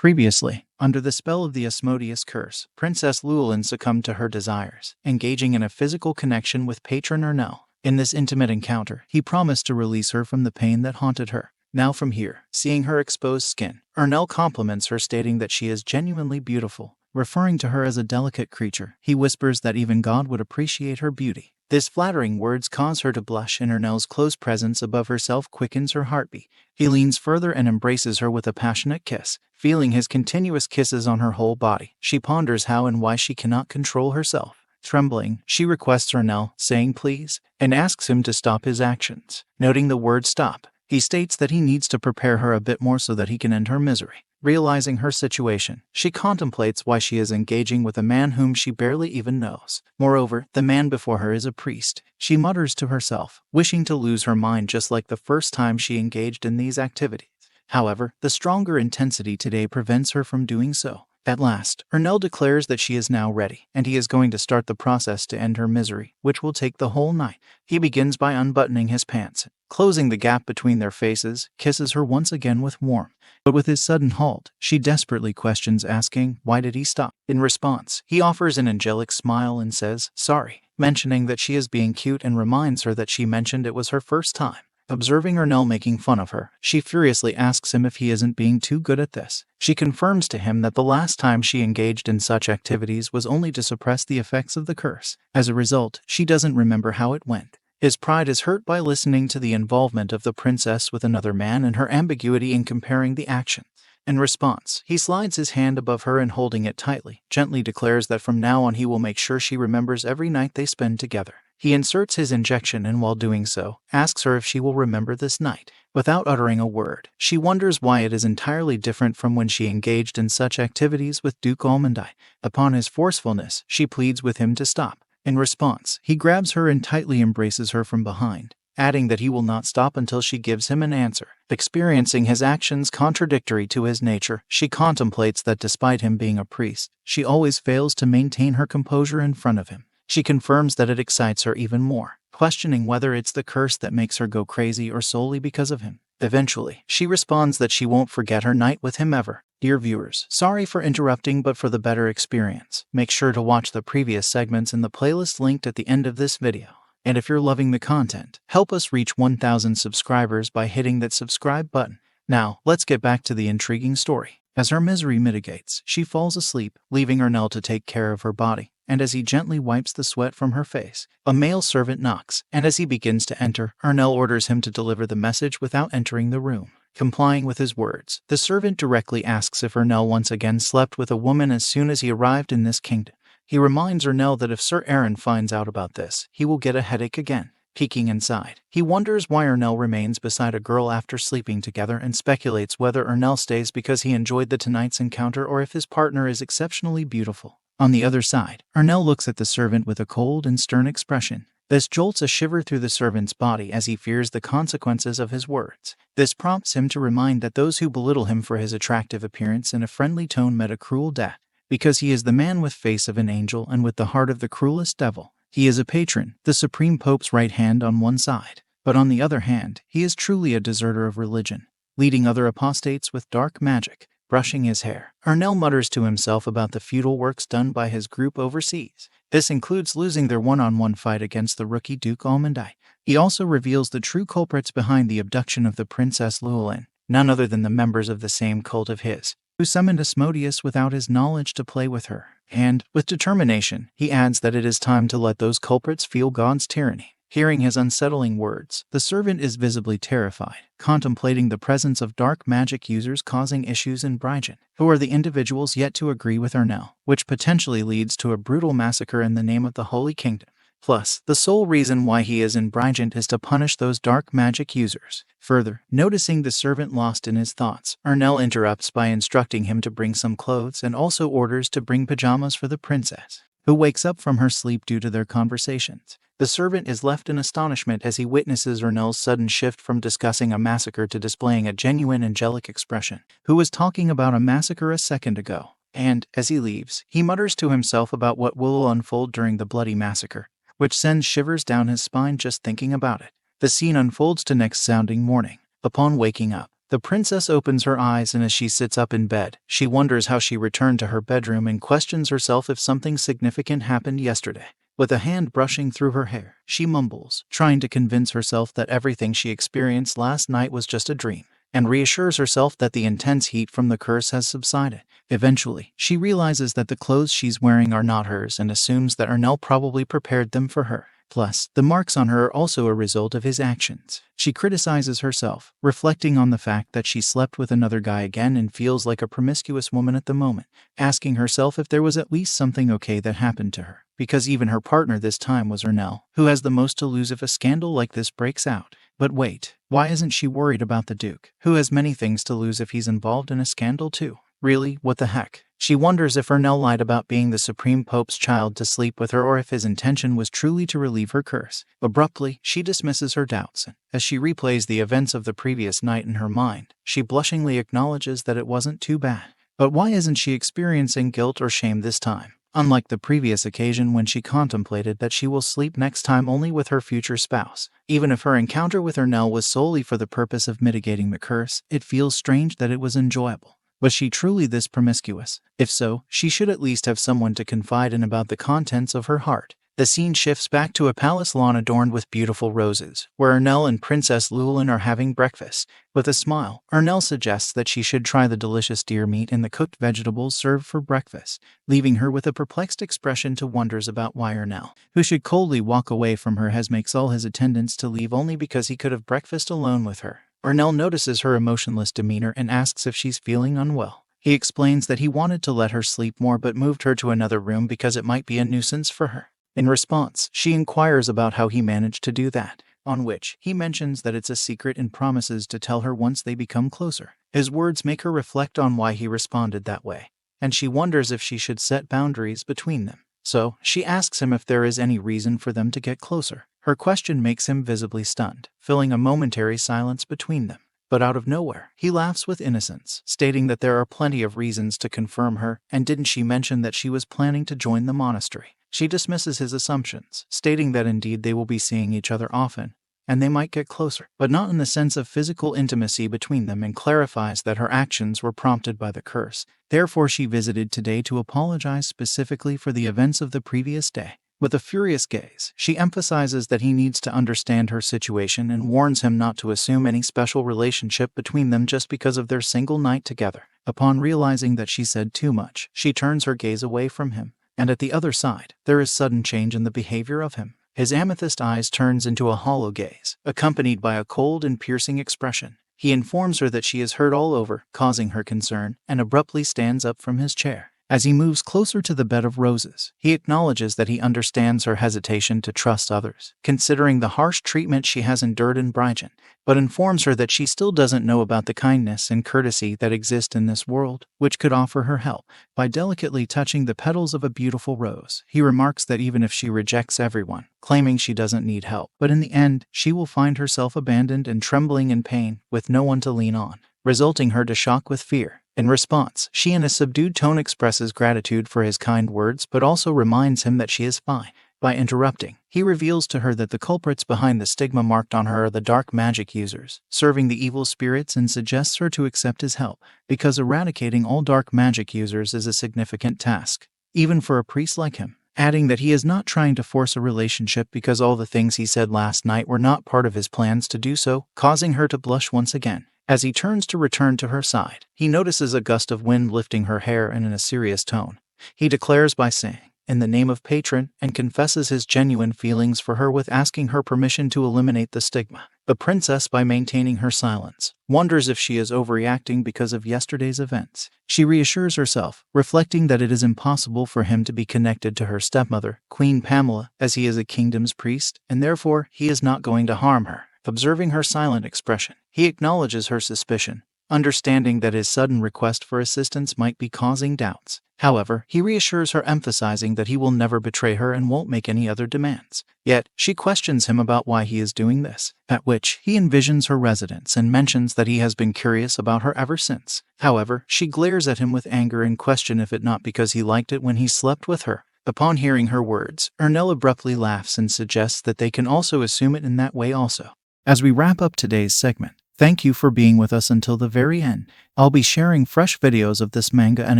Previously, under the spell of the Asmodeus curse, Princess Lewellyn succumbed to her desires, engaging in a physical connection with patron Ernell. In this intimate encounter, he promised to release her from the pain that haunted her. Now from here, seeing her exposed skin, Ernell compliments her, stating that she is genuinely beautiful. Referring to her as a delicate creature, he whispers that even God would appreciate her beauty. These flattering words cause her to blush, and Ernell's close presence above herself quickens her heartbeat. He leans further and embraces her with a passionate kiss. Feeling his continuous kisses on her whole body, she ponders how and why she cannot control herself. Trembling, she requests Ernell, saying please, and asks him to stop his actions. Noting the word stop, he states that he needs to prepare her a bit more so that he can end her misery. Realizing her situation, she contemplates why she is engaging with a man whom she barely even knows. Moreover, the man before her is a priest. She mutters to herself, wishing to lose her mind just like the first time she engaged in these activities. However, the stronger intensity today prevents her from doing so. At last, Ernell declares that she is now ready, and he is going to start the process to end her misery, which will take the whole night. He begins by unbuttoning his pants, closing the gap between their faces, kisses her once again with warmth. But with his sudden halt, she desperately questions, asking, why did he stop? In response, he offers an angelic smile and says, sorry, mentioning that she is being cute and reminds her that she mentioned it was her first time. Observing Ernell making fun of her, she furiously asks him if he isn't being too good at this. She confirms to him that the last time she engaged in such activities was only to suppress the effects of the curse. As a result, she doesn't remember how it went. His pride is hurt by listening to the involvement of the princess with another man and her ambiguity in comparing the actions. In response, he slides his hand above her and, holding it tightly, gently declares that from now on he will make sure she remembers every night they spend together. He inserts his injection and, while doing so, asks her if she will remember this night. Without uttering a word, she wonders why it is entirely different from when she engaged in such activities with Duke Almondite. Upon his forcefulness, she pleads with him to stop. In response, he grabs her and tightly embraces her from behind, adding that he will not stop until she gives him an answer. Experiencing his actions contradictory to his nature, she contemplates that despite him being a priest, she always fails to maintain her composure in front of him. She confirms that it excites her even more, questioning whether it's the curse that makes her go crazy or solely because of him. Eventually, she responds that she won't forget her night with him ever. Dear viewers, sorry for interrupting, but for the better experience, make sure to watch the previous segments in the playlist linked at the end of this video. And if you're loving the content, help us reach 1,000 subscribers by hitting that subscribe button. Now, let's get back to the intriguing story. As her misery mitigates, she falls asleep, leaving Ernell to take care of her body. And as he gently wipes the sweat from her face, a male servant knocks, and as he begins to enter, Ernell orders him to deliver the message without entering the room. Complying with his words, the servant directly asks if Ernell once again slept with a woman as soon as he arrived in this kingdom. He reminds Ernell that if Sir Aaron finds out about this, he will get a headache again. Peeking inside, he wonders why Ernell remains beside a girl after sleeping together and speculates whether Ernell stays because he enjoyed the tonight's encounter or if his partner is exceptionally beautiful. On the other side, Ernell looks at the servant with a cold and stern expression. This jolts a shiver through the servant's body as he fears the consequences of his words. This prompts him to remind that those who belittle him for his attractive appearance in a friendly tone met a cruel death, because he is the man with face of an angel and with the heart of the cruelest devil. He is a patron, the supreme pope's right hand on one side, but on the other hand, he is truly a deserter of religion, leading other apostates with dark magic. Brushing his hair, Ernell mutters to himself about the futile works done by his group overseas. This includes losing their one-on-one fight against the rookie Duke Almondite. He also reveals the true culprits behind the abduction of the Princess Lewellyn, none other than the members of the same cult of his, who summoned Asmodeus without his knowledge to play with her. And, with determination, he adds that it is time to let those culprits feel God's tyranny. Hearing his unsettling words, the servant is visibly terrified, contemplating the presence of dark magic users causing issues in Brygen, who are the individuals yet to agree with Ernell, which potentially leads to a brutal massacre in the name of the Holy Kingdom. Plus, the sole reason why he is in Brygen is to punish those dark magic users. Further, noticing the servant lost in his thoughts, Ernell interrupts by instructing him to bring some clothes and also orders to bring pajamas for the princess, who wakes up from her sleep due to their conversations. The servant is left in astonishment as he witnesses Ernell's sudden shift from discussing a massacre to displaying a genuine angelic expression. Who was talking about a massacre a second ago? And, as he leaves, he mutters to himself about what will unfold during the bloody massacre, which sends shivers down his spine just thinking about it. The scene unfolds to next sounding morning. Upon waking up, The princess opens her eyes, and as she sits up in bed, she wonders how she returned to her bedroom and questions herself if something significant happened yesterday. With a hand brushing through her hair, she mumbles, trying to convince herself that everything she experienced last night was just a dream, and reassures herself that the intense heat from the curse has subsided. Eventually, she realizes that the clothes she's wearing are not hers and assumes that Ernell probably prepared them for her. Plus, the marks on her are also a result of his actions. She criticizes herself, reflecting on the fact that she slept with another guy again and feels like a promiscuous woman at the moment, asking herself if there was at least something okay that happened to her, because even her partner this time was Ernell, who has the most to lose if a scandal like this breaks out. But wait, why isn't she worried about the Duke, who has many things to lose if he's involved in a scandal too? Really, what the heck? She wonders if Ernell lied about being the Supreme Pope's child to sleep with her, or if his intention was truly to relieve her curse. Abruptly, she dismisses her doubts, and as she replays the events of the previous night in her mind, she blushingly acknowledges that it wasn't too bad. But why isn't she experiencing guilt or shame this time? Unlike the previous occasion when she contemplated that she will sleep next time only with her future spouse. Even if her encounter with Ernell was solely for the purpose of mitigating the curse, it feels strange that it was enjoyable. Was she truly this promiscuous? If so, she should at least have someone to confide in about the contents of her heart. The scene shifts back to a palace lawn adorned with beautiful roses, where Ernell and Princess Lewellyn are having breakfast. With a smile, Ernell suggests that she should try the delicious deer meat and the cooked vegetables served for breakfast, leaving her with a perplexed expression to wonders about why Ernell, who should coldly walk away from her, makes all his attendants to leave only because he could have breakfast alone with her. Ernell notices her emotionless demeanor and asks if she's feeling unwell. He explains that he wanted to let her sleep more but moved her to another room because it might be a nuisance for her. In response, she inquires about how he managed to do that, on which he mentions that it's a secret and promises to tell her once they become closer. His words make her reflect on why he responded that way, and she wonders if she should set boundaries between them. So, she asks him if there is any reason for them to get closer. Her question makes him visibly stunned, filling a momentary silence between them. But out of nowhere, he laughs with innocence, stating that there are plenty of reasons to confirm her, and didn't she mention that she was planning to join the monastery? She dismisses his assumptions, stating that indeed they will be seeing each other often, and they might get closer, but not in the sense of physical intimacy between them, and clarifies that her actions were prompted by the curse. Therefore, she visited today to apologize specifically for the events of the previous day. With a furious gaze, she emphasizes that he needs to understand her situation and warns him not to assume any special relationship between them just because of their single night together. Upon realizing that she said too much, she turns her gaze away from him, and at the other side, there is sudden change in the behavior of him. His amethyst eyes turns into a hollow gaze, accompanied by a cold and piercing expression. He informs her that she is hurt all over, causing her concern, and abruptly stands up from his chair. As he moves closer to the bed of roses, he acknowledges that he understands her hesitation to trust others, considering the harsh treatment she has endured in Brighton, but informs her that she still doesn't know about the kindness and courtesy that exist in this world, which could offer her help. By delicately touching the petals of a beautiful rose, he remarks that even if she rejects everyone, claiming she doesn't need help, but in the end, she will find herself abandoned and trembling in pain, with no one to lean on, resulting her to shock with fear. In response, she in a subdued tone expresses gratitude for his kind words but also reminds him that she is fine. By interrupting, he reveals to her that the culprits behind the stigma marked on her are the dark magic users, serving the evil spirits, and suggests her to accept his help, because eradicating all dark magic users is a significant task, even for a priest like him, adding that he is not trying to force a relationship because all the things he said last night were not part of his plans to do so, causing her to blush once again. As he turns to return to her side, he notices a gust of wind lifting her hair, and in a serious tone, he declares by saying, "In the name of Patron," and confesses his genuine feelings for her with asking her permission to eliminate the stigma. The princess, by maintaining her silence, wonders if she is overreacting because of yesterday's events. She reassures herself, reflecting that it is impossible for him to be connected to her stepmother, Queen Pamela, as he is a kingdom's priest, and therefore he is not going to harm her. Observing her silent expression, he acknowledges her suspicion, understanding that his sudden request for assistance might be causing doubts. However, he reassures her, emphasizing that he will never betray her and won't make any other demands. Yet, she questions him about why he is doing this, at which he envisions her residence and mentions that he has been curious about her ever since. However, she glares at him with anger and questions if it not because he liked it when he slept with her. Upon hearing her words, Ernell abruptly laughs and suggests that they can also assume it in that way also. As we wrap up today's segment, Thank you for being with us until the very end. I'll be sharing fresh videos of this manga and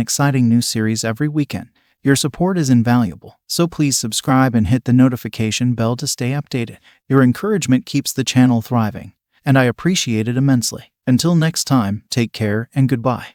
exciting new series every weekend. Your support is invaluable, so please subscribe and hit the notification bell to stay updated. Your encouragement keeps the channel thriving, and I appreciate it immensely. Until next time, take care and goodbye.